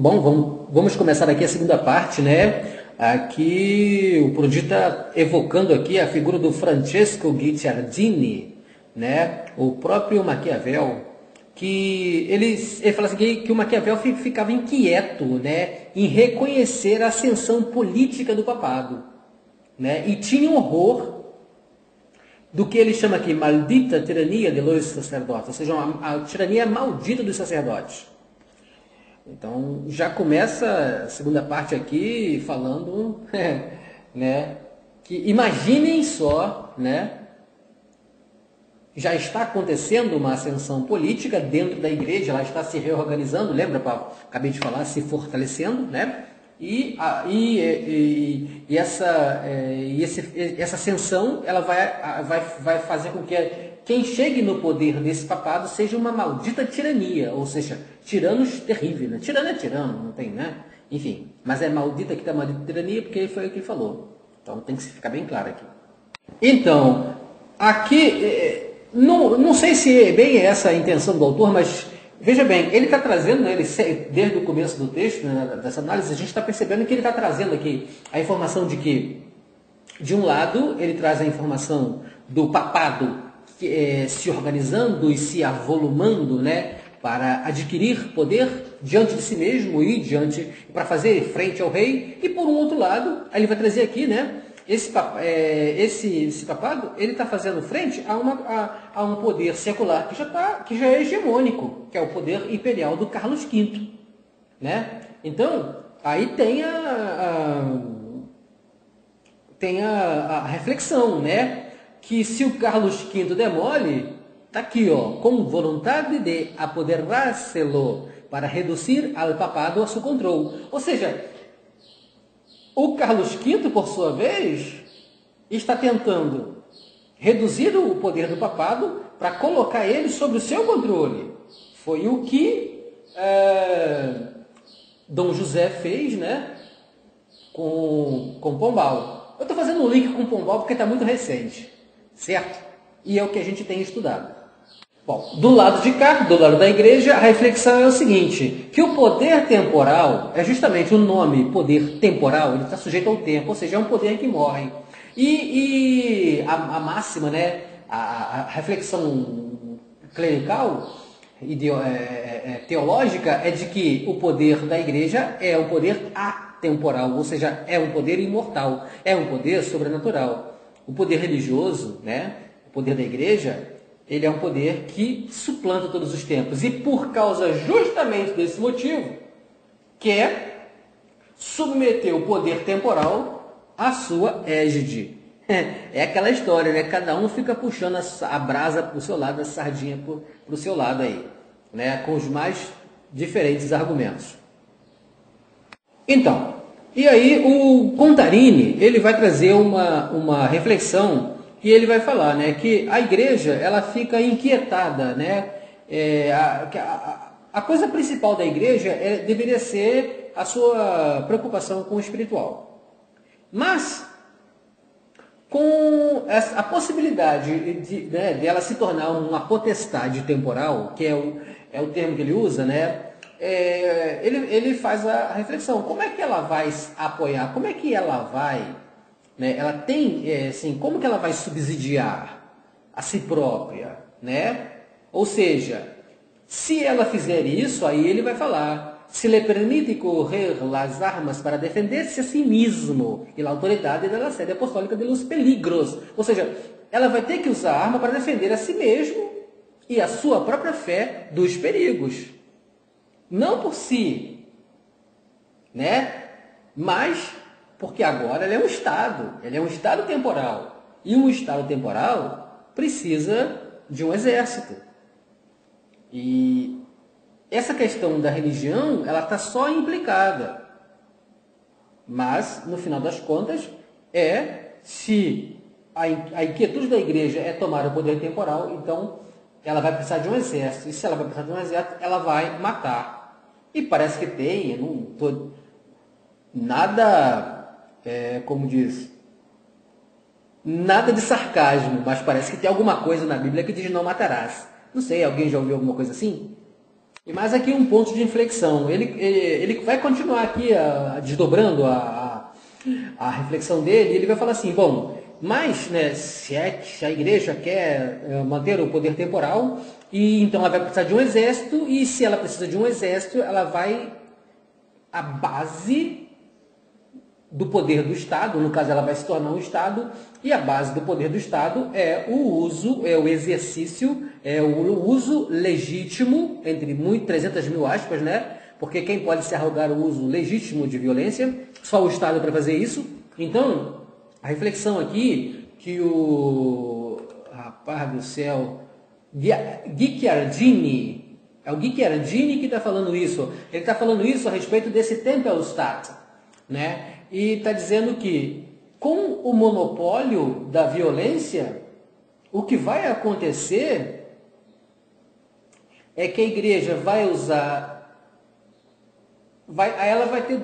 Bom, vamos começar aqui a segunda parte, né? Aqui o Prodi está evocando aqui a figura do Francesco Guicciardini, né? O próprio Maquiavel, que ele fala assim que o Maquiavel ficava inquieto, né? Em reconhecer a ascensão política do papado, né? E tinha horror do que ele chama aqui maldita tirania de los sacerdotes, ou seja, a tirania maldita dos sacerdotes. Então, já começa a segunda parte aqui falando, né, que imaginem só, né, já está acontecendo uma ascensão política dentro da igreja, ela está se reorganizando, lembra, Paulo? Acabei de falar, se fortalecendo, né? Essa ascensão ela vai fazer com que quem chegue no poder desse papado seja uma maldita tirania, ou seja, tiranos terríveis, né? Tirano é tirano, não tem, né? Enfim, mas é maldita que está maldita tirania porque foi o que ele falou. Então tem que ficar bem claro aqui. Então, aqui, não sei se é bem essa a intenção do autor, mas veja bem, ele está trazendo, né, desde o começo do texto, né, dessa análise, a gente está percebendo que ele está trazendo aqui a informação de que, de um lado, ele traz a informação do papado se organizando e se avolumando, né, para adquirir poder diante de si mesmo e para fazer frente ao rei, e por um outro lado, ele vai trazer aqui, né, esse papado, ele está fazendo frente a um poder secular que já é hegemônico, que é o poder imperial do Carlos V, né? Então, aí tem a reflexão, né? Que se o Carlos V demole, está aqui, ó, com vontade de apoderárselo para reduzir al papado a seu controle. Ou seja, o Carlos V, por sua vez, está tentando reduzir o poder do papado para colocar ele sob o seu controle. Foi o que Dom José fez, né, com Pombal. Eu estou fazendo um link com Pombal porque está muito recente, certo? E é o que a gente tem estudado. Bom, do lado de cá, do lado da igreja, a reflexão é o seguinte, que o poder temporal, é justamente o nome poder temporal, ele está sujeito ao tempo, ou seja, é um poder que morre. E a máxima, né, a reflexão clerical, teológica, é de que o poder da igreja é um poder atemporal, ou seja, é um poder imortal, é um poder sobrenatural. O poder religioso, né, o poder da igreja, ele é um poder que suplanta todos os tempos. E por causa justamente desse motivo, quer submeter o poder temporal à sua égide. É aquela história, né? Cada um fica puxando a brasa para o seu lado, a sardinha para o seu lado aí, né? Com os mais diferentes argumentos. Então, e aí o Contarini, ele vai trazer uma reflexão que ele vai falar, né, que a igreja ela fica inquietada, né, a coisa principal da igreja deveria ser a sua preocupação com o espiritual, mas com a possibilidade dela se tornar uma potestade temporal, que é o termo que ele usa, né, ele faz a reflexão, como é que ela vai apoiar, como é que ela vai, né, ela tem, assim, como que ela vai subsidiar a si própria, né? Ou seja, se ela fizer isso, aí ele vai falar, se lhe permite correr las armas para defender-se a si mesmo e a autoridade da sede apostólica de los peligros. Ou seja, ela vai ter que usar a arma para defender a si mesmo e a sua própria fé dos perigos. Não por si, né? Mas porque agora ele é um Estado temporal. E um Estado temporal precisa de um exército. E essa questão da religião, ela está só implicada. Mas, no final das contas, se a inquietude da igreja é tomar o poder temporal, então ela vai precisar de um exército. E se ela vai precisar de um exército, ela vai matar. E parece que tem, eu não estou nada... como diz, nada de sarcasmo, mas parece que tem alguma coisa na Bíblia que diz não matarás. Não sei, alguém já ouviu alguma coisa assim? E mais aqui um ponto de inflexão. Ele vai continuar aqui desdobrando a reflexão dele. Ele vai falar assim, bom, mas né, se a igreja quer manter o poder temporal, e então ela vai precisar de um exército, e se ela precisa de um exército, ela vai... A base do poder do Estado, no caso ela vai se tornar um Estado, e a base do poder do Estado é o uso, é o exercício, é o uso legítimo, entre 300 mil aspas, né? Porque quem pode se arrogar o uso legítimo de violência? Só o Estado para fazer isso. Então, a reflexão aqui, que o rapaz do céu, Guicciardini, é o Guicciardini que está falando isso. Ele está falando isso a respeito desse Tempelstat, né? E está dizendo que com o monopólio da violência, o que vai acontecer é que a igreja vai usar, ela vai ter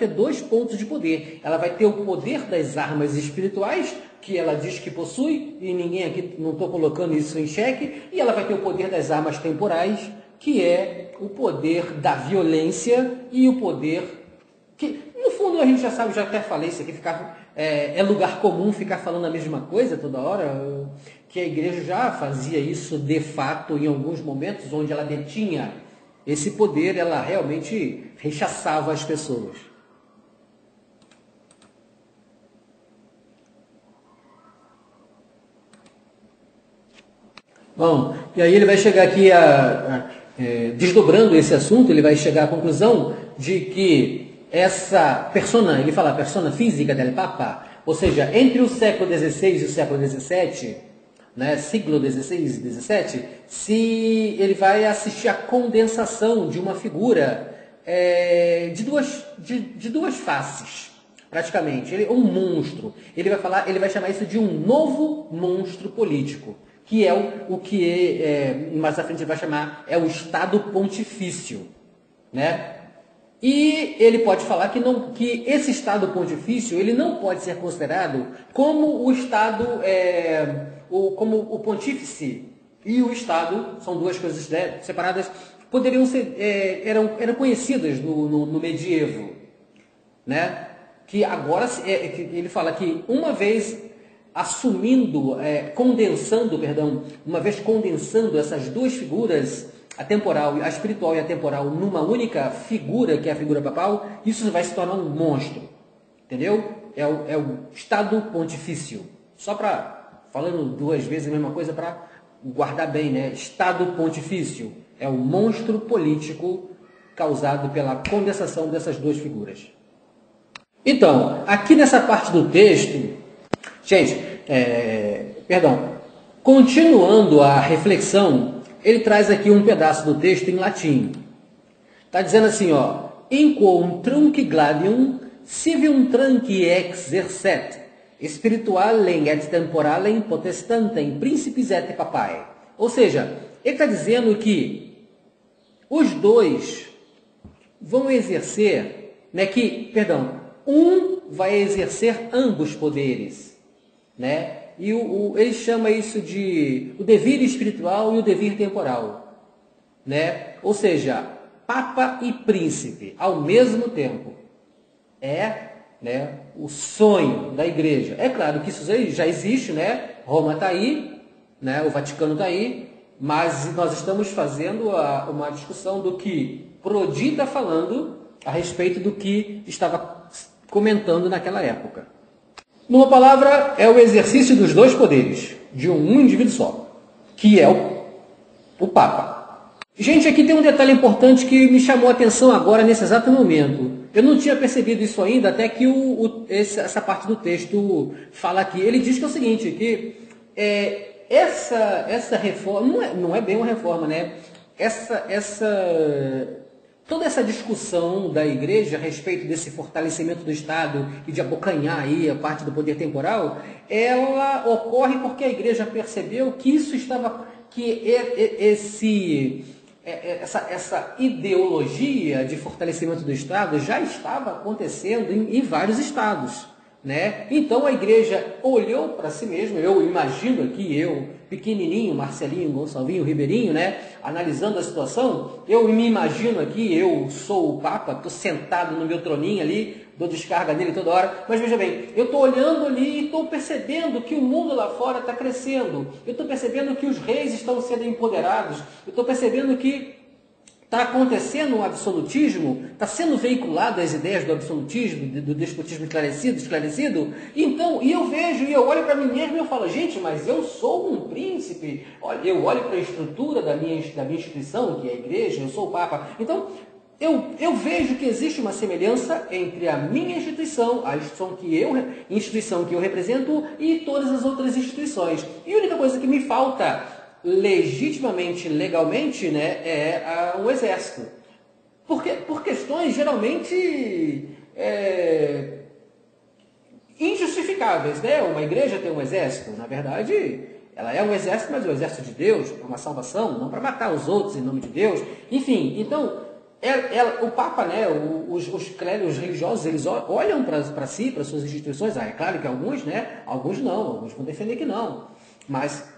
dois pontos de poder. Ela vai ter o poder das armas espirituais, que ela diz que possui, e ninguém aqui, não estou colocando isso em xeque, e ela vai ter o poder das armas temporais, que é o poder da violência e o poder que, no fundo, a gente já sabe, já até falei isso aqui, é lugar comum ficar falando a mesma coisa toda hora, que a igreja já fazia isso de fato em alguns momentos, onde ela detinha esse poder, ela realmente rechaçava as pessoas. Bom, e aí ele vai chegar aqui desdobrando esse assunto, ele vai chegar à conclusão de que essa persona, ele fala persona física del Papa, ou seja, entre o século XVI e o século XVII, né, siglo XVI e XVII, se ele vai assistir à condensação de uma figura de duas faces, praticamente, um monstro. Ele vai chamar isso de um novo monstro político, que é o que mais à frente ele vai chamar o Estado Pontifício, né? E ele pode falar que esse Estado Pontifício ele não pode ser considerado como o Estado, como o Pontífice e o Estado, são duas coisas separadas, poderiam ser, eram conhecidas no medievo, né? Que agora, ele fala que uma vez uma vez condensando essas duas figuras, a espiritual e a temporal, numa única figura, que é a figura papal, isso vai se tornar um monstro. Entendeu? É o Estado Pontifício. Só falando duas vezes a mesma coisa para guardar bem, né? Estado Pontifício é o monstro político causado pela condensação dessas duas figuras. Então, aqui nessa parte do texto, gente, continuando a reflexão, ele traz aqui um pedaço do texto em latim. Está dizendo assim, ó, Inquontrunque gladium civium tranqui exercet, spiritualem et temporalem potestantem principis et papae. Ou seja, ele está dizendo que os dois vão exercer, né, um vai exercer ambos poderes, né? E ele chama isso de o devir espiritual e o devir temporal, né? Ou seja, Papa e Príncipe ao mesmo tempo. Né, o sonho da igreja. É claro que isso já existe, né? Roma está aí, né? O Vaticano está aí, mas nós estamos fazendo uma discussão do que Prodi está falando a respeito do que estava comentando naquela época. Numa palavra, é o exercício dos dois poderes, de um indivíduo só, que é o Papa. Gente, aqui tem um detalhe importante que me chamou a atenção agora, nesse exato momento. Eu não tinha percebido isso ainda, até que essa parte do texto fala aqui. Ele diz que é o seguinte, que essa reforma, não é bem uma reforma, né? Toda essa discussão da igreja a respeito desse fortalecimento do Estado e de abocanhar aí a parte do poder temporal, ela ocorre porque a igreja percebeu que essa ideologia de fortalecimento do Estado já estava acontecendo em vários estados, né? Então a igreja olhou para si mesma, eu imagino aqui, eu, pequenininho, Marcelinho, Gonçalvinho, Ribeirinho, né? Analisando a situação, eu me imagino aqui, eu sou o Papa, estou sentado no meu troninho ali, dou descarga nele toda hora, mas veja bem, eu estou olhando ali e estou percebendo que o mundo lá fora está crescendo, eu estou percebendo que os reis estão sendo empoderados, eu estou percebendo que está acontecendo um absolutismo, está sendo veiculado as ideias do absolutismo, do despotismo esclarecido. Então, e eu vejo, e eu olho para mim mesmo e eu falo, gente, mas eu sou um príncipe. Olha, eu olho para a estrutura da minha instituição, que é a igreja, eu sou o Papa. Então, eu vejo que existe uma semelhança entre a minha instituição, a instituição que eu represento e todas as outras instituições. E a única coisa que me falta legitimamente, legalmente, né, é o exército. Por questões geralmente injustificáveis, né? Uma igreja tem um exército, na verdade, ela é um exército, mas é o exército de Deus, para uma salvação, não para matar os outros em nome de Deus. Enfim, então, o Papa, né, os clérigos religiosos, eles olham para si, para suas instituições. É claro que alguns, né, alguns não, alguns vão defender que não, mas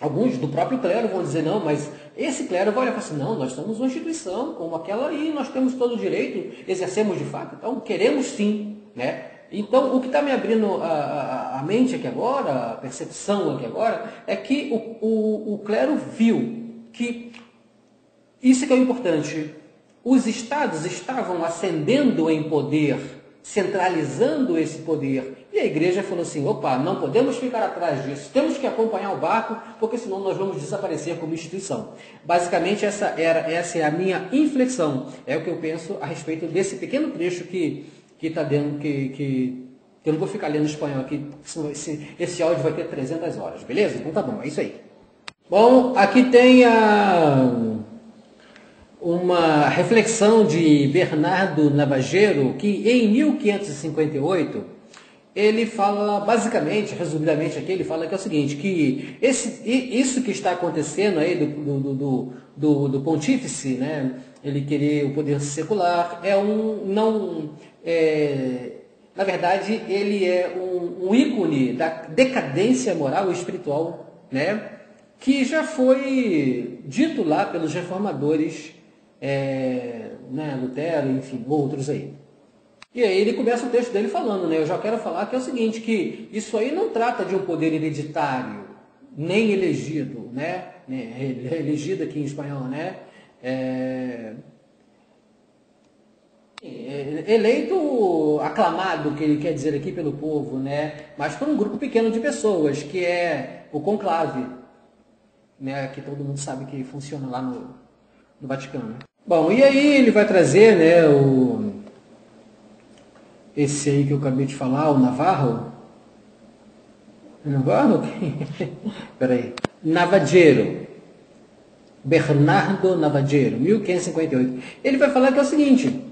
alguns do próprio clero vão dizer, não, mas esse clero vai olhar e falar assim, não, nós somos uma instituição como aquela e nós temos todo o direito, exercemos de fato, então queremos sim, né? Então, o que está me abrindo a mente aqui agora, a percepção aqui agora, é que o clero viu que, isso que é o importante, os estados estavam ascendendo em poder, centralizando esse poder. E a igreja falou assim, opa, não podemos ficar atrás disso, temos que acompanhar o barco, porque senão nós vamos desaparecer como instituição. Basicamente, essa é a minha inflexão, é o que eu penso a respeito desse pequeno trecho que está dentro, que eu não vou ficar lendo espanhol aqui, senão esse áudio vai ter 300 horas, beleza? Então tá bom, é isso aí. Bom, aqui tem uma reflexão de Bernardo Navajeiro, que em 1558, ele fala, basicamente, resumidamente aqui, ele fala que é o seguinte, que isso que está acontecendo aí do pontífice, né, ele querer o poder secular, na verdade, ele é um ícone da decadência moral e espiritual, né, que já foi dito lá pelos reformadores, né, Lutero, enfim, outros aí. E aí ele começa o texto dele falando, né, eu já quero falar que é o seguinte, que isso aí não trata de um poder hereditário, nem elegido, né, elegido aqui em espanhol, né, eleito, aclamado, que ele quer dizer aqui pelo povo, né, mas por um grupo pequeno de pessoas, que é o conclave, né, que todo mundo sabe que funciona lá no Vaticano. Bom, e aí ele vai trazer, né, esse aí que eu acabei de falar, o Navarro. Navarro? Peraí. Navajeiro. Bernardo Navajeiro, 1558. Ele vai falar que é o seguinte,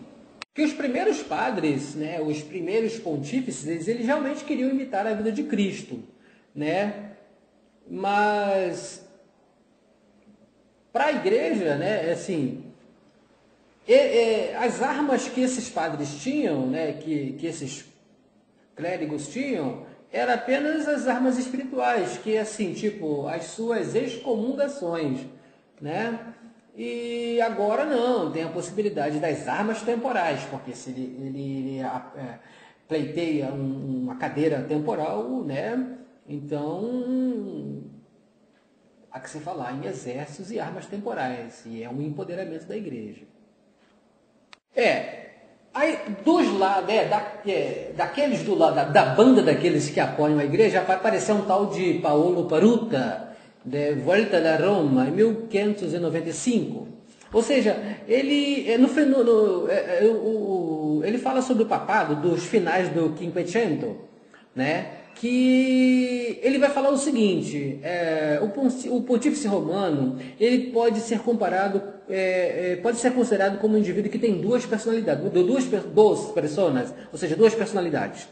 que os primeiros padres, né, os primeiros pontífices, eles realmente queriam imitar a vida de Cristo, né? Mas para a igreja, né, assim, as armas que esses padres tinham, né, que esses clérigos tinham, eram apenas as armas espirituais, que assim, tipo, as suas excomungações, né? E agora não, tem a possibilidade das armas temporais, porque se ele pleiteia uma cadeira temporal, né? Então há que se falar em exércitos e armas temporais, e é um empoderamento da igreja. Aí dos lados, daqueles do lado, da banda daqueles que apoiam a igreja, vai aparecer um tal de Paolo Paruta, de Volta da Roma, em 1595. Ou seja, ele, ele fala sobre o papado dos finais do Quinquecento, né? Que ele vai falar o seguinte, o pontífice romano, ele pode ser comparado, pode ser considerado como um indivíduo que tem duas personalidades, duas pessoas, ou seja, duas personalidades.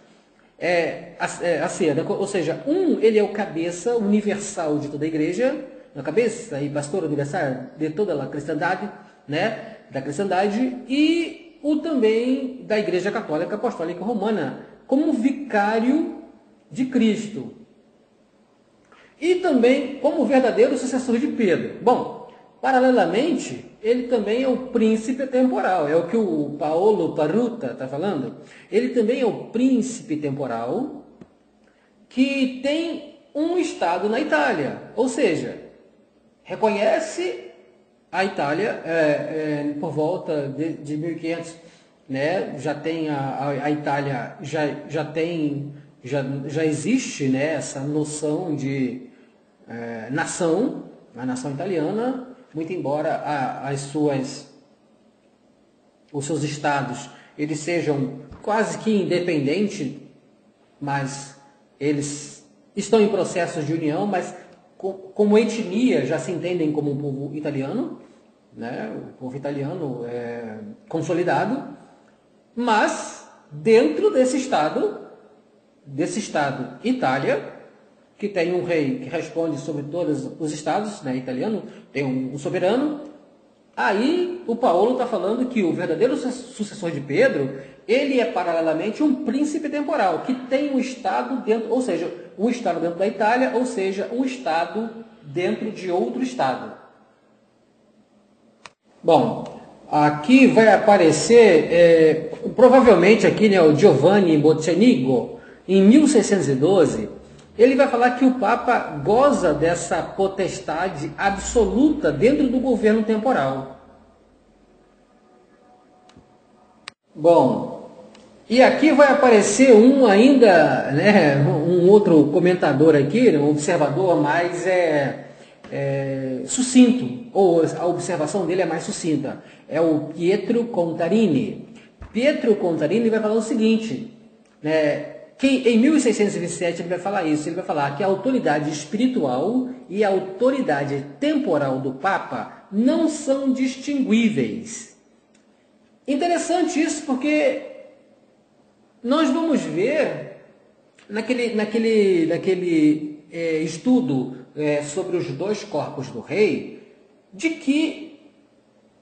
Ou seja, ele é o cabeça universal de toda a igreja, a cabeça e pastor universal de toda a cristandade, né, da cristandade, e o também da Igreja Católica Apostólica Romana, como vicário de Cristo e também como verdadeiro sucessor de Pedro. Bom, paralelamente, ele também é o príncipe temporal, é o que o Paolo Parruta está falando. Ele também é o príncipe temporal que tem um estado na Itália, ou seja, reconhece a Itália por volta de 1500, né? Já tem a Itália já existe, né, essa noção de nação, a nação italiana, muito embora os seus estados eles sejam quase que independentes, mas eles estão em processos de união, mas como etnia já se entendem como um povo italiano, né? O povo italiano consolidado, mas dentro desse estado Itália, que tem um rei que responde sobre todos os estados, né, italiano, tem um soberano. Aí o Paulo está falando que o verdadeiro sucessor de Pedro, ele é paralelamente um príncipe temporal, que tem um estado dentro, ou seja, um estado dentro da Itália, ou seja, um estado dentro de outro estado. Bom, aqui vai aparecer, provavelmente aqui, né, o Giovanni Mocenigo, em 1612, ele vai falar que o Papa goza dessa potestade absoluta dentro do governo temporal. Bom, e aqui vai aparecer um outro comentador aqui, um observador mais sucinto, ou a observação dele é mais sucinta. É o Pietro Contarini. Pietro Contarini vai falar o seguinte, né? Que em 1627 ele vai falar isso, ele vai falar que a autoridade espiritual e a autoridade temporal do Papa não são distinguíveis. Interessante isso porque nós vamos ver naquele estudo sobre os dois corpos do rei, de que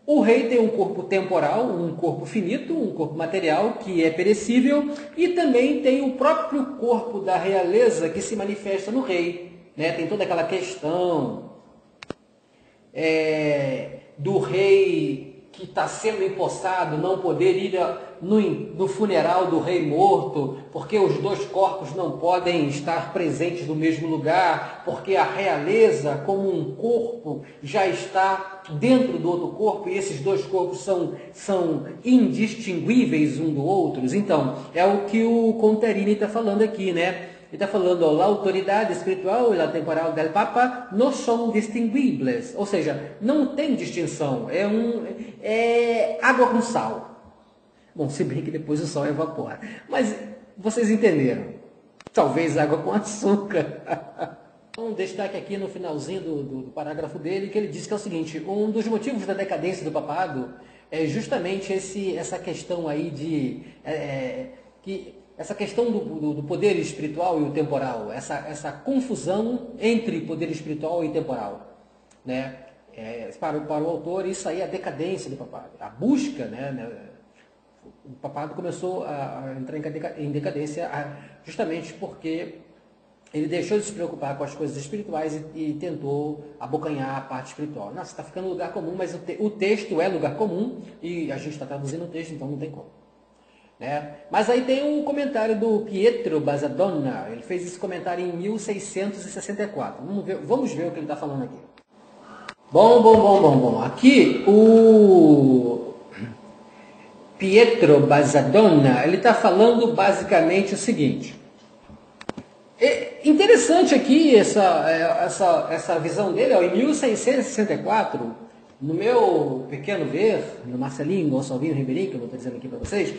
o rei tem um corpo temporal, um corpo finito, um corpo material que é perecível, e também tem o próprio corpo da realeza que se manifesta no rei, né? Tem toda aquela questão do rei que está sendo empossado não poder ir no funeral do rei morto, porque os dois corpos não podem estar presentes no mesmo lugar, porque a realeza, como um corpo, já está dentro do outro corpo, e esses dois corpos são indistinguíveis um do outro. Então, é o que o Contarini está falando aqui, né? Ele está falando, a autoridade espiritual e a temporal del Papa não são distinguíveis, ou seja, não tem distinção, é água com sal. Bom, se bem que depois o sal evapora, mas vocês entenderam, talvez água com açúcar. Um destaque aqui no finalzinho do parágrafo dele, que ele diz que é o seguinte: um dos motivos da decadência do papado é justamente essa questão aí essa questão do poder espiritual e o temporal, essa confusão entre poder espiritual e temporal, né? Para o autor, isso aí é a decadência do papado, a busca, né? O papado começou a entrar em decadência justamente porque ele deixou de se preocupar com as coisas espirituais e tentou abocanhar a parte espiritual. Nossa, está ficando lugar comum, mas o texto é lugar comum e a gente está traduzindo o texto, então não tem como. Né? Mas aí tem um comentário do Pietro Basadonna, ele fez esse comentário em 1664. Vamos ver o que ele está falando aqui. Bom. Aqui o Pietro Basadonna, ele está falando basicamente o seguinte. É interessante aqui essa visão dele, ó, em 1664, no meu pequeno ver, no Marcelinho Gonçalvinho Ribeirinho, que eu vou estar dizendo aqui para vocês,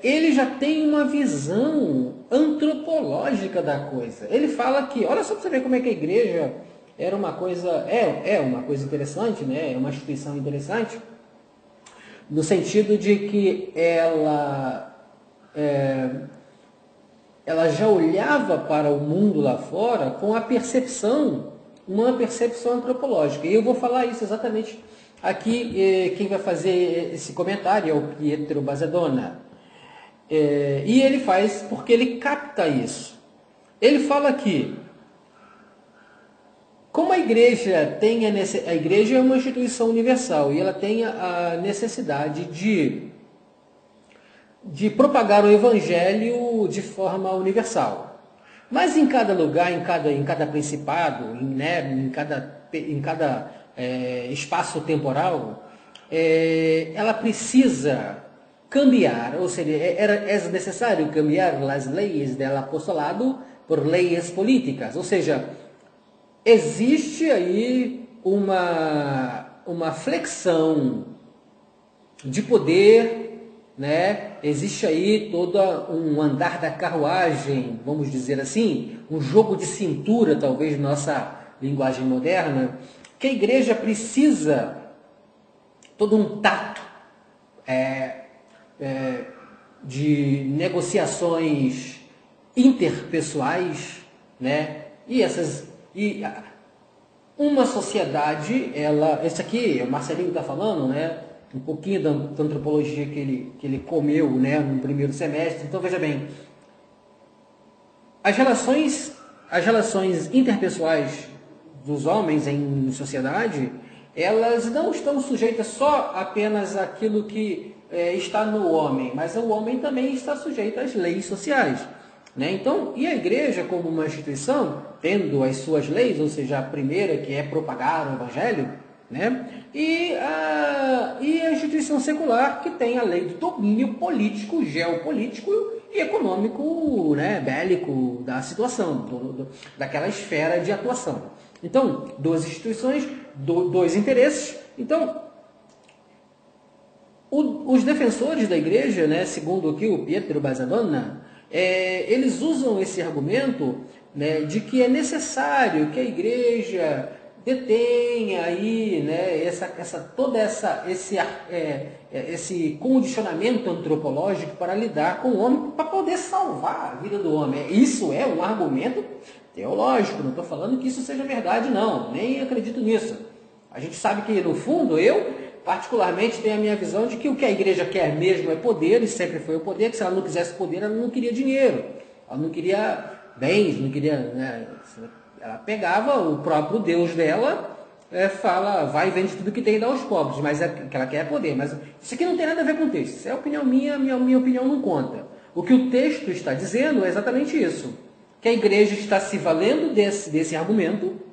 ele já tem uma visão antropológica da coisa. Ele fala que, olha só para você ver como é que a igreja era uma coisa, uma coisa interessante, né? É uma instituição interessante, no sentido de que ela já olhava para o mundo lá fora com uma percepção antropológica. E eu vou falar isso exatamente aqui. Quem vai fazer esse comentário é o Pietro Basadonna. E ele faz porque ele capta isso. Ele fala que, como a igreja a igreja é uma instituição universal e ela tem a necessidade de propagar o evangelho de forma universal. Mas em cada lugar, em cada principado, em cada espaço temporal, ela precisa cambiar, ou seja, é necessário cambiar as leis do apostolado por leis políticas, ou seja, existe aí uma flexão de poder, né? Existe aí todo um andar da carruagem, vamos dizer assim, um jogo de cintura, talvez, nossa linguagem moderna, que a igreja precisa todo um tato de negociações interpessoais, né? E uma sociedade, esse aqui, o Marcelinho está falando, né? Um pouquinho da antropologia que ele comeu, né? No primeiro semestre. Então veja bem, as relações interpessoais dos homens em sociedade, elas não estão sujeitas só apenas àquilo que está no homem, mas o homem também está sujeito às leis sociais, né? Então, e a igreja como uma instituição, tendo as suas leis, ou seja, a primeira que é propagar o evangelho, né? E a instituição secular que tem a lei do domínio político, geopolítico e econômico, né? Bélico da situação, daquela esfera de atuação. Então, duas instituições, dois interesses. Então, os defensores da igreja, né, segundo aqui o Pietro Bazadonna, eles usam esse argumento, né, de que é necessário que a igreja detenha aí, né, esse condicionamento antropológico para lidar com o homem, para poder salvar a vida do homem. Isso é um argumento teológico, não estou falando que isso seja verdade, não, nem acredito nisso. A gente sabe que, no fundo, eu particularmente tenho a minha visão de que o que a igreja quer mesmo é poder, e sempre foi o poder, que se ela não quisesse poder, ela não queria dinheiro, ela não queria bens, não queria, né, ela pegava o próprio Deus dela, fala, vai e vende tudo que tem e dá aos pobres, mas o que ela quer é poder. Mas isso aqui não tem nada a ver com o texto, isso é opinião minha opinião não conta. O que o texto está dizendo é exatamente isso, que a igreja está se valendo desse argumento,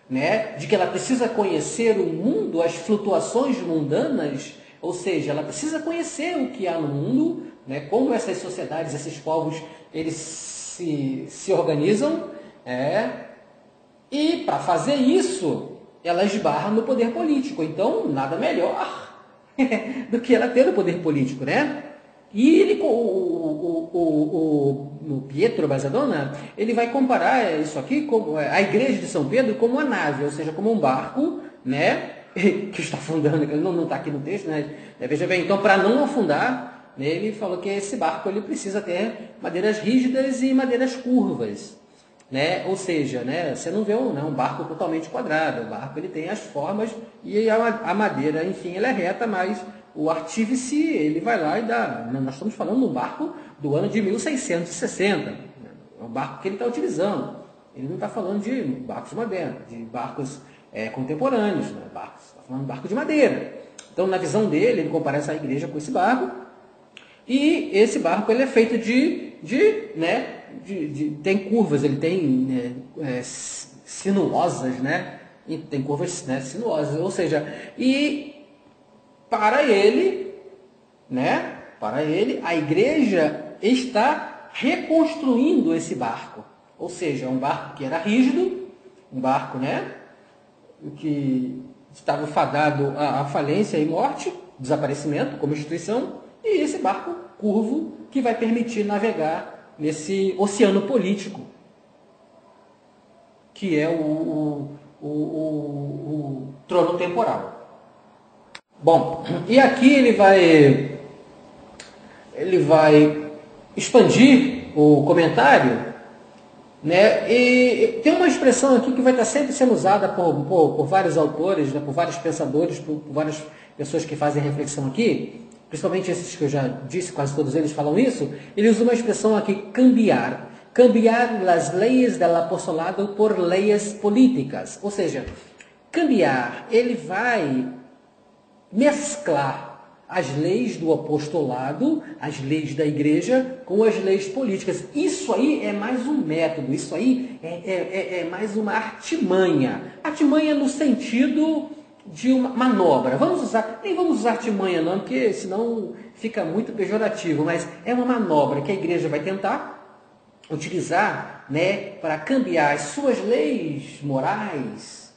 né, de que ela precisa conhecer o mundo, as flutuações mundanas, ou seja, ela precisa conhecer o que há no mundo, né, como essas sociedades, esses povos, eles se organizam, e para fazer isso, ela esbarra no poder político. Então, nada melhor do que ela ter o poder político, né? E ele, o Pietro Bazadonna, ele vai comparar isso aqui, como a igreja de São Pedro, como uma nave, ou seja, como um barco, né, que está afundando, não está aqui no texto, né? Veja bem, então, para não afundar, né, ele falou que esse barco ele precisa ter madeiras rígidas e madeiras curvas, né? Ou seja, né, você não vê um barco totalmente quadrado, o barco ele tem as formas e a madeira, enfim, ela é reta, mas o artífice, ele vai lá e dá. Nós estamos falando de um barco do ano de 1660. É o barco que ele está utilizando. Ele não está falando de barcos modernos, de barcos contemporâneos. Né? Está falando de barco de madeira. Então, na visão dele, ele compara essa igreja com esse barco. E esse barco ele é feito tem curvas, ele tem sinuosas, né? E tem curvas, né, sinuosas. Ou seja, para ele, né? Para ele, a igreja está reconstruindo esse barco. Ou seja, um barco que era rígido, um barco, né, que estava fadado à falência e morte, desaparecimento como instituição, e esse barco curvo que vai permitir navegar nesse oceano político, que é o trono temporal. Bom, e aqui ele vai expandir o comentário, né? E tem uma expressão aqui que vai estar sempre sendo usada por vários autores, né? Por vários pensadores, por várias pessoas que fazem reflexão aqui, principalmente esses que eu já disse, quase todos eles falam isso, ele usa uma expressão aqui, cambiar. Cambiar as leis del apostolado por leis políticas. Ou seja, cambiar, ele vai mesclar as leis do apostolado, as leis da igreja, com as leis políticas. Isso aí é mais um método, isso aí é mais uma artimanha. Artimanha no sentido de uma manobra. Nem vamos usar artimanha não, porque senão fica muito pejorativo, mas é uma manobra que a igreja vai tentar utilizar, né, para cambiar as suas leis morais,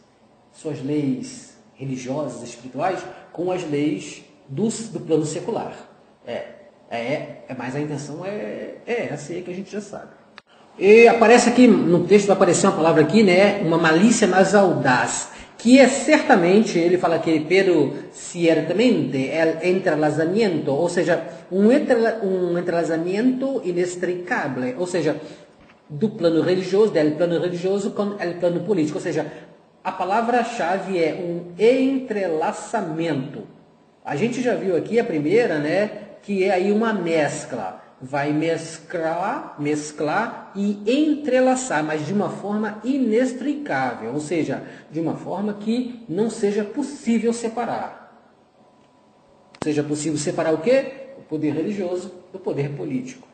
suas leis religiosas, espirituais, com as leis do plano secular. Mas a intenção é essa aí que a gente já sabe. E aparece aqui, no texto vai aparecer uma palavra aqui, né, uma malícia mais audaz, que é certamente, ele fala que, pero ciertamente, el entrelazamiento, ou seja, um entrelazamiento inextricável, ou seja, do plano religioso com o plano político, ou seja, a palavra-chave é um entrelaçamento. A gente já viu aqui a primeira, né, que é aí uma mescla. Vai mesclar e entrelaçar, mas de uma forma inextricável, ou seja, de uma forma que não seja possível separar. Seja possível separar o quê? O poder religioso do poder político.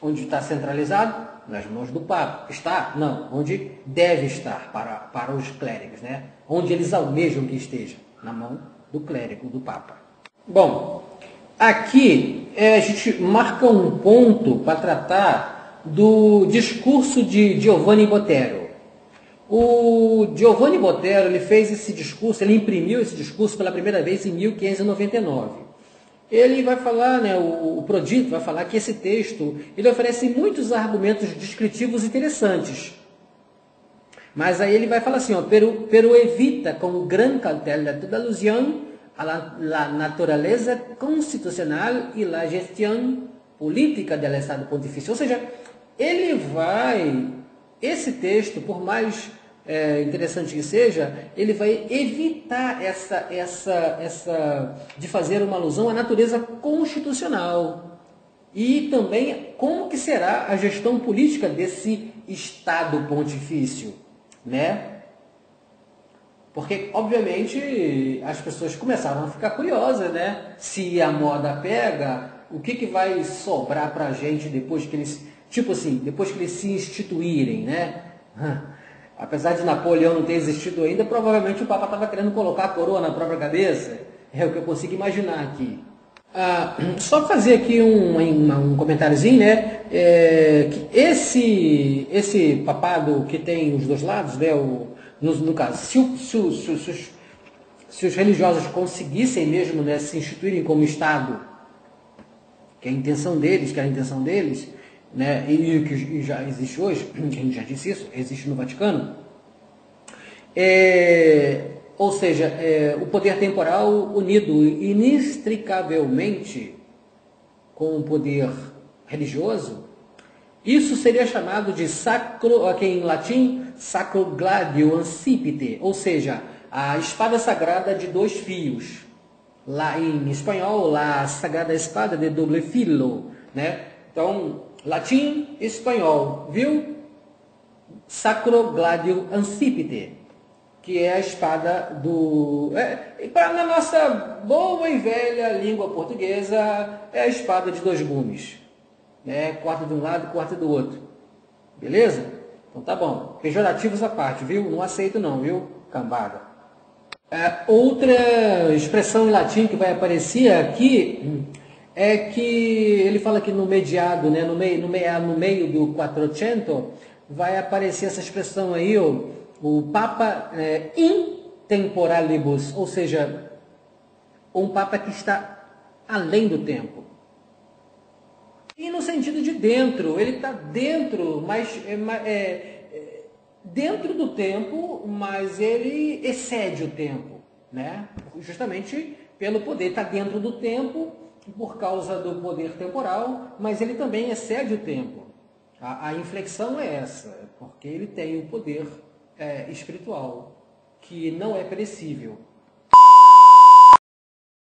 Onde está centralizado? Nas mãos do Papa. Está? Não. Onde deve estar para os clérigos, né? Onde eles almejam que esteja? Na mão do clérigo, do Papa. Bom, aqui a gente marca um ponto para tratar do discurso de Giovanni Botero. O Giovanni Botero, ele fez esse discurso, ele imprimiu esse discurso pela primeira vez em 1599. Ele vai falar, né, o Prodito vai falar que esse texto, ele oferece muitos argumentos descritivos interessantes. Mas aí ele vai falar assim, ó, pero evita com gran cautela toda alusão a la naturaleza constitucional e la gestão política do Estado Pontifício. Ou seja, esse texto, por mais interessante que seja, ele vai evitar de fazer uma alusão à natureza constitucional e também como que será a gestão política desse Estado Pontifício, né? Porque, obviamente, as pessoas começaram a ficar curiosas, né? Se a moda pega, o que vai sobrar para a gente depois que eles, depois que eles se instituírem, né? Apesar de Napoleão não ter existido ainda, provavelmente o Papa estava querendo colocar a coroa na própria cabeça. É o que eu consigo imaginar aqui. Só fazer aqui um comentáriozinho, né? Que esse papado que tem os dois lados, né? No caso, se os religiosos conseguissem mesmo, né, se instituírem como Estado, que é a intenção deles, né, e que já existe hoje, a gente já disse isso, existe no Vaticano, ou seja, o poder temporal unido inextricavelmente com o poder religioso, isso seria chamado de sacro, aqui em latim, sacro gladio ancipite, ou seja, a espada sagrada de dois fios. Lá em espanhol, a sagrada espada de doble filo, né? Então, latim, espanhol, viu? Sacro gladio ancipite, que é a espada do... na nossa boa e velha língua portuguesa, é a espada de dois gumes. Corta de um lado e corta do outro. Beleza? Então tá bom. Pejorativos à parte, viu? Não aceito não, viu? Cambada. Outra expressão em latim que vai aparecer aqui é que ele fala que no mediado, né, no meio do 400, vai aparecer essa expressão aí, o Papa intemporalibus, ou seja, um Papa que está além do tempo. E no sentido de dentro, ele está dentro, mas dentro do tempo, mas ele excede o tempo, né? Justamente pelo poder, está dentro do tempo por causa do poder temporal, mas ele também excede o tempo. A inflexão é essa, porque ele tem o poder espiritual, que não é perecível.